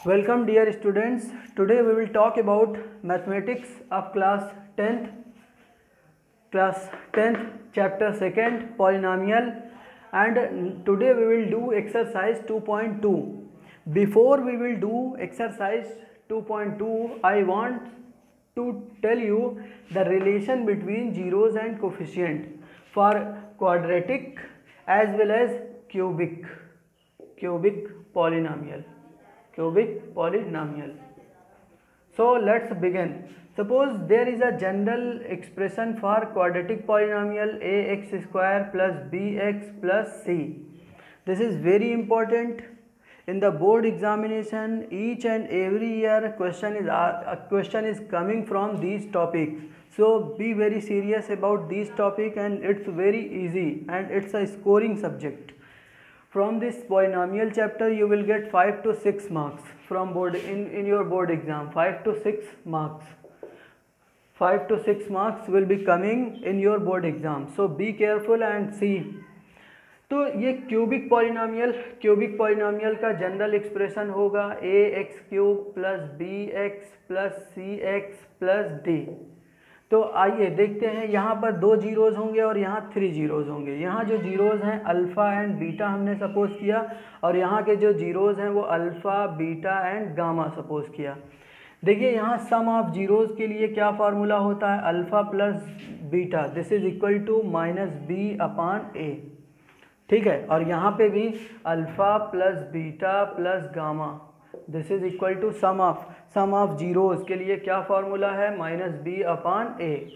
Welcome dear students. Today we will talk about mathematics of class 10th chapter 2nd polynomial, and today we will do exercise 2.2. Before we will do exercise 2.2, I want to tell you the relation between zeros and coefficient for quadratic as well as cubic polynomial. So let's begin. Suppose there is a general expression for quadratic polynomial ax square plus bx plus c. This is very important. In the board examination, each and every year a question is coming from these topics. So be very serious about this topic, and it's very easy and it's a scoring subject. From this polynomial chapter you will get 5 to 6 marks from board in your board exam. 5 to 6 marks will be coming in your board exam. So be careful and see. तो ये cubic polynomial का general expression होगा a x cube plus b x plus c x plus d. तो आइए देखते हैं. यहाँ पर 2 जीरोज़ होंगे और यहाँ 3 जीरोज़ होंगे. यहाँ जो जीरोज़ हैं अल्फ़ा एंड बीटा हमने सपोज़ किया, और यहाँ के जो जीरोज़ हैं वो alpha beta and gamma suppose किया. देखिए यहाँ सम ऑफ जीरोज़ के लिए क्या फार्मूला होता है, alpha plus beta this is equal to minus b upon a. ठीक है, और यहाँ पे भी alpha plus beta plus gamma this is equal to sum of zeros के लिए क्या फार्मूला है, minus b upon a.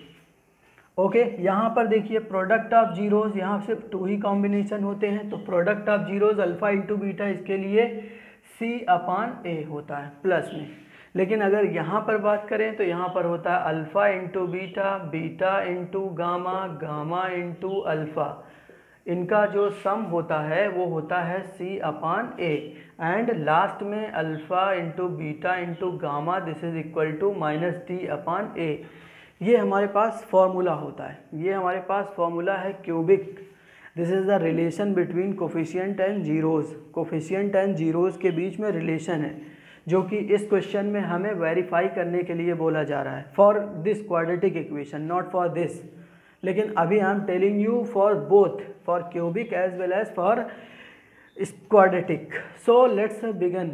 Okay, यहाँ पर देखिए प्रोडक्ट ऑफ जीरोज़, यहाँ सिर्फ 2 ही कॉम्बिनेशन होते हैं. तो product of zeros alpha into beta, इसके लिए सी अपान ए होता है प्लस में. लेकिन अगर यहाँ पर बात करें तो यहाँ पर होता है alpha into beta, beta into gamma, gamma into alpha. इनका जो सम होता है वो होता है c upon a, and last में alpha into beta into gamma this is equal to minus d upon a. ये हमारे पास फॉर्मूला होता है, ये हमारे पास फॉर्मूला है cubic. This is the relation between coefficient and zeros. Coefficient and zeros के बीच में रिलेशन है, जो कि इस क्वेश्चन में हमें वेरीफाई करने के लिए बोला जा रहा है. For this quadratic equation, not for this. लेकिन अभी I am telling you for both, for cubic as well as for quadratic. So let's begin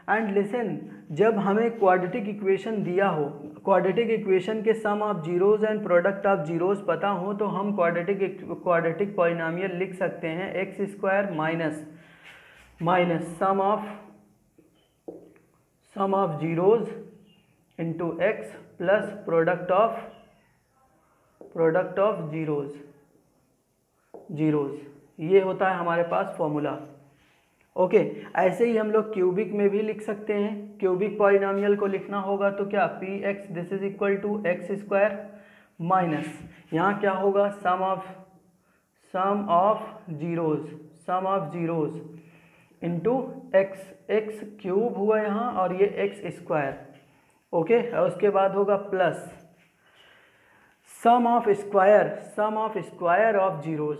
and listen. जब हमें क्वाड्रेटिक इक्वेशन दिया हो, क्वाड्रेटिक इक्वेशन के sum of zeros and product of zeros पता हो, तो हम क्वाड्रेटिक पॉलिनोमियल लिख सकते हैं x square minus sum of zeros into x plus product of zeros. ये होता है हमारे पास फॉर्मूला. ओके, ऐसे ही हम लोग क्यूबिक में भी लिख सकते हैं. क्यूबिक पॉलिनोमियल को लिखना होगा तो क्या, p x this is equal to x square minus, यहाँ क्या होगा, sum of zeros into x cube हुआ यहाँ, और ये एक्स स्क्वायर. ओके, और उसके बाद होगा plus sum of square of zeros,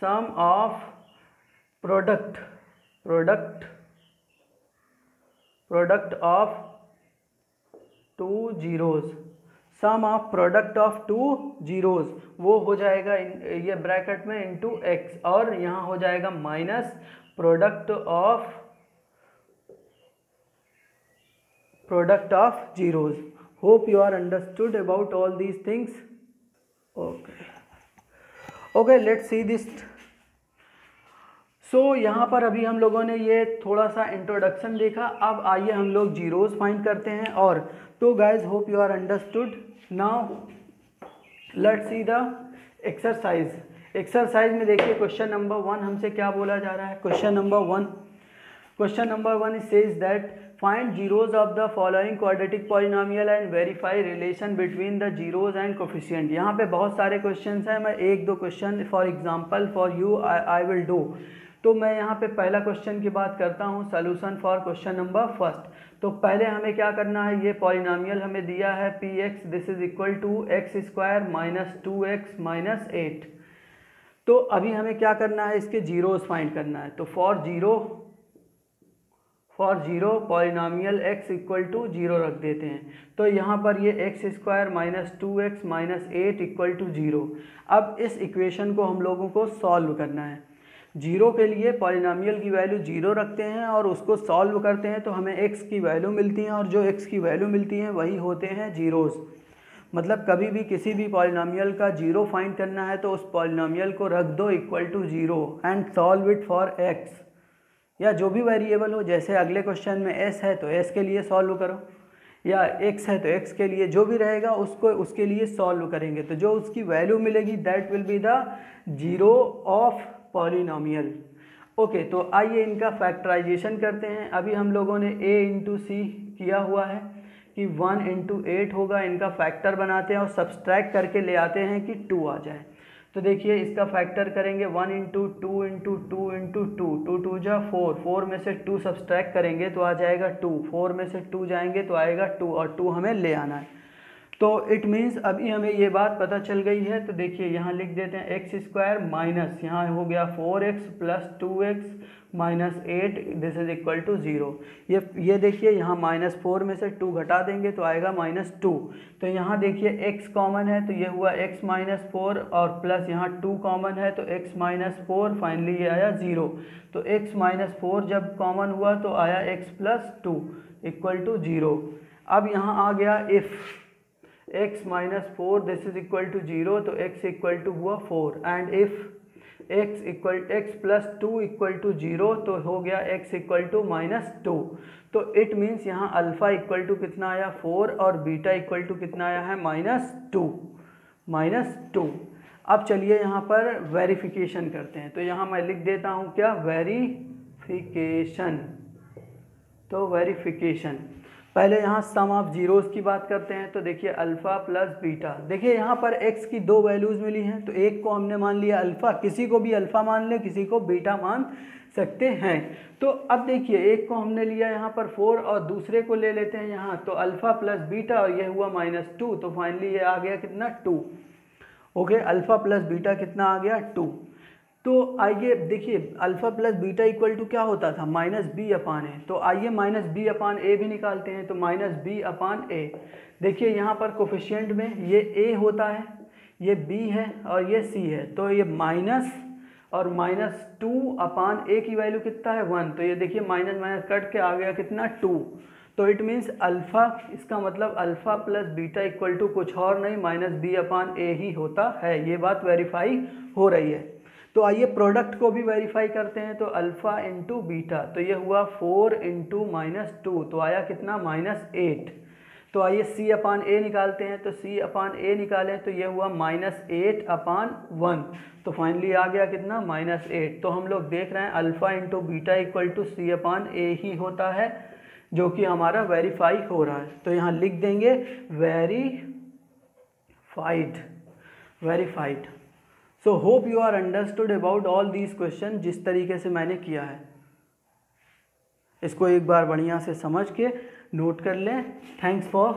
sum of product of 2 zeros, sum of product of 2 zeros वो हो जाएगा ये ब्रैकेट में इंटू एक्स, और यहाँ हो जाएगा minus product of zeros. Hope you are understood about all these things. Okay, let's see this. So यहाँ पर अभी हम लोगों ने ये थोड़ा सा इंट्रोडक्शन देखा. अब आइए हम लोग जीरोज़ फाइंड करते हैं. और तो guys hope you are understood. Now let's see the exercise में देखिए क्वेश्चन नंबर 1 हमसे क्या बोला जा रहा है. Question number 1 says that find zeros of the following quadratic polynomial and verify relation between the zeros and coefficient. यहाँ पे बहुत सारे क्वेश्चंस हैं, मैं 1-2 question for example for you I will do. तो मैं यहाँ पे पहला क्वेश्चन की बात करता हूँ, सोल्यूशन फॉर क्वेश्चन नंबर 1. तो पहले हमें क्या करना है, ये पॉलिनोमियल हमें दिया है P x this is equal to x square minus 2x minus 8. तो अभी हमें क्या करना है, इसके जीरोज़ फाइंड करना है. तो for zero for zero polynomial x equal to zero रख देते हैं। तो यहाँ पर ये x square minus 2x minus 8 equal to zero. अब इस इक्वेशन को हम लोगों को सॉल्व करना है। जीरो के लिए पॉलिनॉमियल की वैल्यू जीरो रखते हैं और उसको सॉल्व करते हैं तो हमें x की वैल्यू मिलती है, और जो x की वैल्यू मिलती है वही होते हैं जीरोज़। मतलब कभी भी किसी भी पॉलिनॉमियल का जीरो फाइंड करना है तो उस पॉलिनॉमियल को रख दो equal to zero and solve it for x, या जो भी वेरिएबल हो। जैसे अगले क्वेश्चन में s है तो s के लिए सॉल्व करो, या x है तो x के लिए, जो भी रहेगा उसको उसके लिए सॉल्व करेंगे। तो जो उसकी वैल्यू मिलेगी that will be the zero of polynomial. Okay, तो आइए इनका फैक्टराइजेशन करते हैं। अभी हम लोगों ने a इंटू सी किया हुआ है कि 1 इंटू 8 होगा, इनका फैक्टर बनाते हैं और सब्सट्रैक्ट करके ले आते हैं कि 2 आ जाए। तो देखिए इसका फैक्टर करेंगे 1 इंटू 2 इंटू 2 इंटू 2, 2 2 जा 4, 4 में से 2 सब्सट्रैक्ट करेंगे तो आ जाएगा 2, 4 में से 2 जाएंगे तो आएगा 2, और 2 हमें ले आना है। तो इट मीन्स अभी हमें ये बात पता चल गई है। तो देखिए यहाँ लिख देते हैं एक्स स्क्वायर माइनस, यहाँ हो गया 4x plus 2x minus 8, this is equal to 0। ये देखिए यहाँ -4 में से 2 घटा देंगे तो आएगा -2। तो यहाँ देखिए x कॉमन है तो ये हुआ x माइनस 4, और प्लस यहाँ 2 कॉमन है तो x माइनस 4, फाइनली ये आया 0। तो x माइनस 4 जब कॉमन हुआ तो आया x प्लस 2 इक्वल टू 0। अब यहाँ आ गया if x minus 4 this is equal to 0, तो x इक्वल टू हुआ 4, and if x plus 2 equal to 0 तो हो गया x इक्वल टू -2। तो इट मीन्स यहाँ अल्फ़ा इक्वल टू कितना आया 4 और बीटा इक्वल टू कितना आया है -2। अब चलिए यहाँ पर वेरिफिकेशन करते हैं। तो यहाँ मैं लिख देता हूँ क्या, वेरिफिकेशन। तो वेरिफिकेशन पहले यहाँ सम ऑफ जीरोस की बात करते हैं। तो देखिए अल्फ़ा प्लस बीटा, देखिए यहाँ पर x की 2 वैल्यूज़ मिली हैं तो एक को हमने मान लिया अल्फ़ा, किसी को भी अल्फ़ा मान ले, किसी को बीटा मान सकते हैं। तो अब देखिए एक को हमने लिया यहाँ पर 4 और दूसरे को ले लेते हैं यहाँ, तो अल्फ़ा प्लस बीटा और ये हुआ -2, तो फाइनली ये आ गया कितना 2। ओके, अल्फ़ा प्लस बीटा कितना आ गया 2। तो आइए देखिए alpha plus beta equal to क्या होता था -b/a। तो आइए -b/a भी निकालते हैं। तो -b/a, देखिए यहाँ पर कोफिशिएंट में ये a होता है, ये b है और ये c है। तो ये माइनस और -2/a की वैल्यू कितना है 1। तो ये देखिए माइनस माइनस कट के आ गया कितना 2। तो इट मीन्स अल्फ़ा, इसका मतलब alpha plus beta equal to कुछ और नहीं -b/a ही होता है। ये बात वेरीफाई हो रही है। तो आइए प्रोडक्ट को भी वेरीफाई करते हैं। तो अल्फ़ा इंटू बीटा, तो ये हुआ 4 इंटू -2, तो आया कितना -8। तो आइए c/a निकालते हैं। तो c/a निकालें तो ये हुआ -8/1, तो फाइनली आ गया कितना -8। तो हम लोग देख रहे हैं alpha into beta equal to c/a ही होता है, जो कि हमारा वेरीफाई हो रहा है। तो यहाँ लिख देंगे verified. So hope you are understood about all these question, जिस तरीके से मैंने किया है इसको एक बार बढ़िया से समझ के नोट कर लें। Thanks for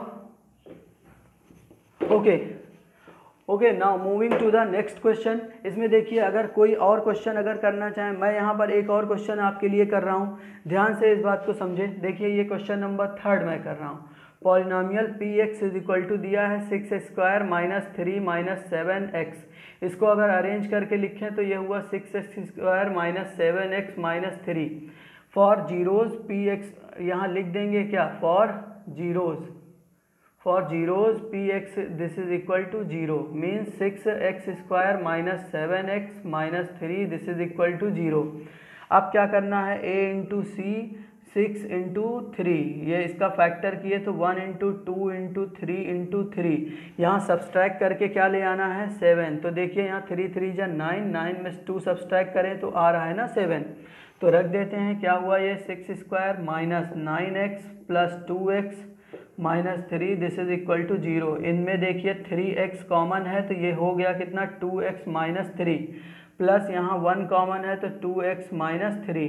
okay now moving to the next question. इसमें देखिए अगर कोई और क्वेश्चन अगर करना चाहें, मैं यहाँ पर एक और क्वेश्चन आपके लिए कर रहा हूँ, ध्यान से इस बात को समझें। देखिए ये क्वेश्चन नंबर 3 मैं कर रहा हूँ। Polynomial px is equal to दिया है 6x² माइनस 3 माइनस 7x। इसको अगर अरेंज करके लिखें तो ये हुआ 6x² minus 7x minus 3। For zeros px यहाँ लिख देंगे क्या, for zeros px this is equal to 0, means 6x² minus 7x minus 3 this is equal to 0। अब क्या करना है, a इंटू सी 6 इंटू 3, ये इसका फैक्टर किए तो 1 इंटू 2 इंटू 3 इंटू 3, यहाँ सब्सट्रैक्ट करके क्या ले आना है 7। तो देखिए यहाँ 3 3 जा 9, 9 में 2 सब्सट्रैक्ट करें तो आ रहा है ना 7। तो रख देते हैं, क्या हुआ ये 6² minus 9x plus 2x minus 3 this is equal to 0। इनमें देखिए 3x कॉमन है तो ये हो गया कितना 2x माइनस 3, प्लस यहाँ 1 कॉमन है तो 2x माइनस 3,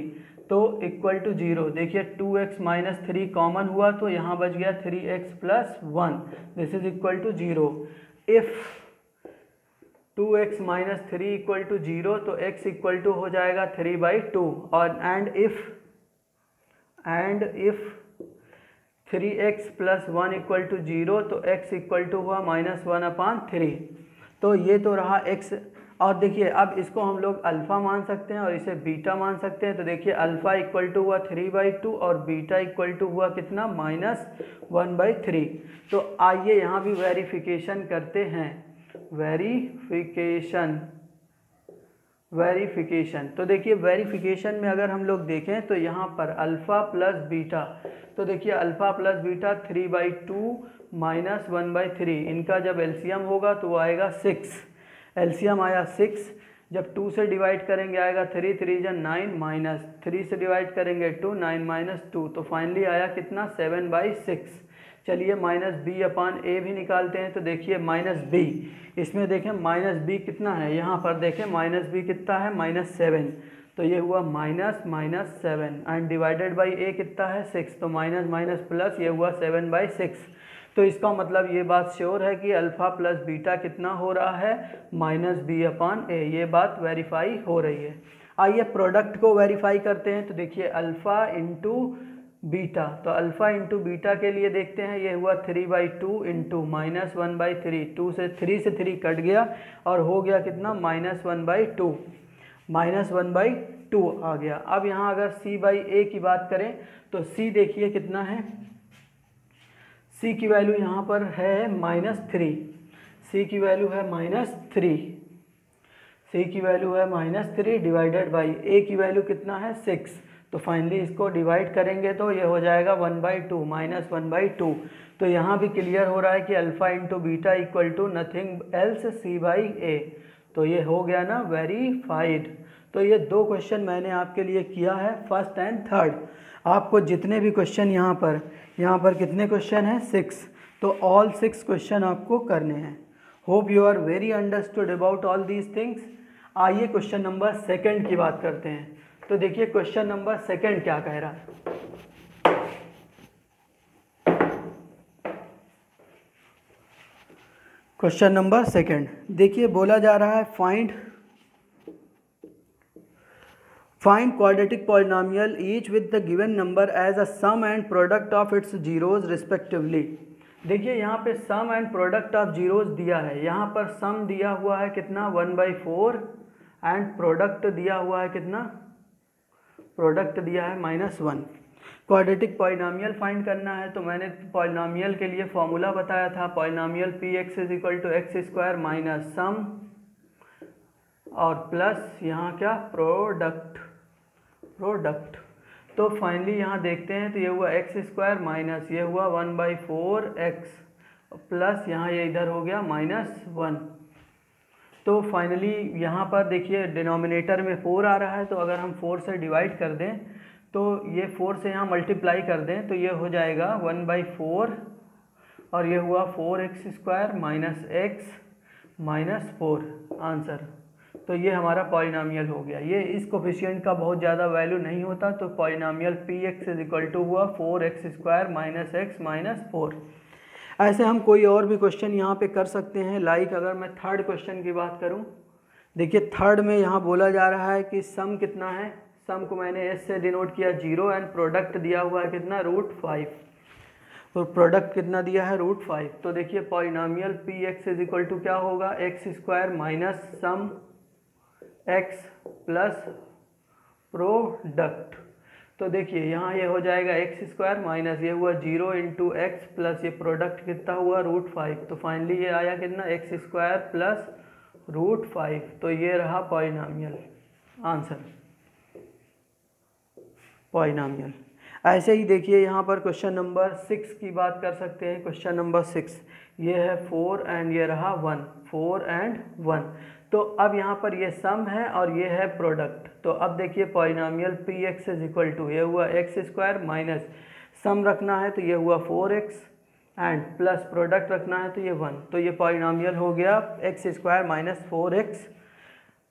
तो इक्वल टू 0। देखिए 2x माइनस 3 कॉमन हुआ तो यहाँ बच गया 3x plus 1 this is equal to 0। If 2x minus 3 equal to 0 तो x इक्वल टू हो जाएगा 3/2, और एंड इफ़ 3x + 1 = 0 तो x = हुआ -1/3। तो ये तो रहा x। और देखिए अब इसको हम लोग अल्फ़ा मान सकते हैं और इसे बीटा मान सकते हैं। तो देखिए अल्फ़ा = हुआ 3/2 और बीटा = हुआ कितना -1/3। तो आइए यहाँ भी वेरिफिकेशन करते हैं। वेरिफिकेशन तो देखिए वेरिफिकेशन में अगर हम लोग देखें तो यहाँ पर अल्फ़ा प्लस बीटा, तो देखिए अल्फ़ा प्लस बीटा 3/2 -1/3, इनका जब एलसीएम होगा तो वो आएगा 6। एलसीएम आया 6, जब 2 से डिवाइड करेंगे आएगा 3, 3 × 9 माइनस 3 से डिवाइड करेंगे 2, 9 - 2, तो फाइनली आया कितना 7/6। चलिए -b/a भी निकालते हैं। तो देखिए -b, इसमें देखें -b कितना है, यहाँ पर देखें -b कितना है -7, तो ये हुआ -7 एंड डिवाइडेड बाई a कितना है 6, तो माइनस प्लस ये हुआ 7/6। तो इसका मतलब ये बात श्योर है कि अल्फ़ा प्लस बीटा कितना हो रहा है -b/a, ये बात वेरीफाई हो रही है। आइए प्रोडक्ट को वेरीफाई करते हैं। तो देखिए अल्फ़ा इंटू बीटा, तो अल्फ़ा इंटू बीटा के लिए देखते हैं, ये हुआ 3/2 इंटू -1/3, 2 से 3 से 3 कट गया और हो गया कितना -1/2 आ गया। अब यहाँ अगर c/a की बात करें तो c देखिए कितना है, c की वैल्यू यहाँ पर है -3, c की वैल्यू है -3 डिवाइडेड बाई a की वैल्यू कितना है 6। तो फाइनली इसको डिवाइड करेंगे तो ये हो जाएगा 1/2 -1/2। तो यहाँ भी क्लियर हो रहा है कि alpha into beta = nothing else c/a। तो ये हो गया ना वेरीफाइड। तो ये 2 क्वेश्चन मैंने आपके लिए किया है, फर्स्ट एंड थर्ड। आपको जितने भी क्वेश्चन यहाँ पर कितने क्वेश्चन हैं 6, तो ऑल 6 क्वेश्चन आपको करने हैं। Hope you are very understood about all these things. आइए क्वेश्चन नंबर 2 की बात करते हैं। तो देखिए क्वेश्चन नंबर 2 क्या कह रहा है। क्वेश्चन नंबर 2 देखिए बोला जा रहा है find quadratic polynomial each with the given number as a sum and product of its zeros respectively. देखिए यहाँ पे sum and product of zeros दिया है। यहाँ पर सम दिया हुआ है कितना 1/4 एंड प्रोडक्ट दिया हुआ है कितना, प्रोडक्ट दिया है -1। क्वाड्रेटिक पॉलिनोमियल फाइंड करना है। तो मैंने पॉलिनोमियल के लिए फॉर्मूला बताया था, polynomial px = x² minus sum और प्लस यहाँ क्या प्रोडक्ट। तो फाइनली यहाँ देखते हैं तो ये हुआ x² माइनस ये हुआ 1/4x प्लस यहाँ ये इधर हो गया -1। तो फाइनली यहाँ पर देखिए डिनोमिनेटर में 4 आ रहा है, तो अगर हम 4 से डिवाइड कर दें तो ये 4 से यहाँ मल्टीप्लाई कर दें तो ये हो जाएगा 1/4 और ये हुआ 4x² माइनस x -4 आंसर। तो ये हमारा पॉलिनोमियल हो गया। ये इस कोफिशिएंट का बहुत ज़्यादा वैल्यू नहीं होता, तो पॉलिनोमियल px = हुआ 4x² माइनस x -4। ऐसे हम कोई और भी क्वेश्चन यहाँ पे कर सकते हैं। लाइक अगर मैं थर्ड क्वेश्चन की बात करूँ, देखिए थर्ड में यहाँ बोला जा रहा है कि सम कितना है, सम को मैंने s से डिनोट किया 0 एंड प्रोडक्ट दिया हुआ है कितना √5। तो प्रोडक्ट कितना दिया है √5। तो देखिए पॉलिनोमियल px = क्या होगा x² minus sum x plus product. तो देखिए यहाँ ये हो जाएगा x² माइनस ये हुआ 0 × x प्लस ये प्रोडक्ट कितना हुआ √5। तो फाइनली ये आया कितना x² प्लस √5। तो ये रहा पॉलिनोमियल आंसर, पॉलिनोमियल। ऐसे ही देखिए यहाँ पर क्वेश्चन नंबर 6 की बात कर सकते हैं। क्वेश्चन नंबर 6 ये है 4 एंड ये रहा 1, 4 एंड 1। तो अब यहाँ पर ये सम है और ये है प्रोडक्ट। तो अब देखिए पॉलिनोमियल px = ये हुआ x² माइनस सम रखना है तो ये हुआ 4x एंड प्लस प्रोडक्ट रखना है तो ये 1। तो ये पॉलिनोमियल हो गया x² minus 4x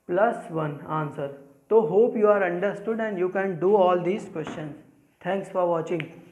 plus 1 answer. तो hope you are understood and you can do all these questions. Thanks for watching.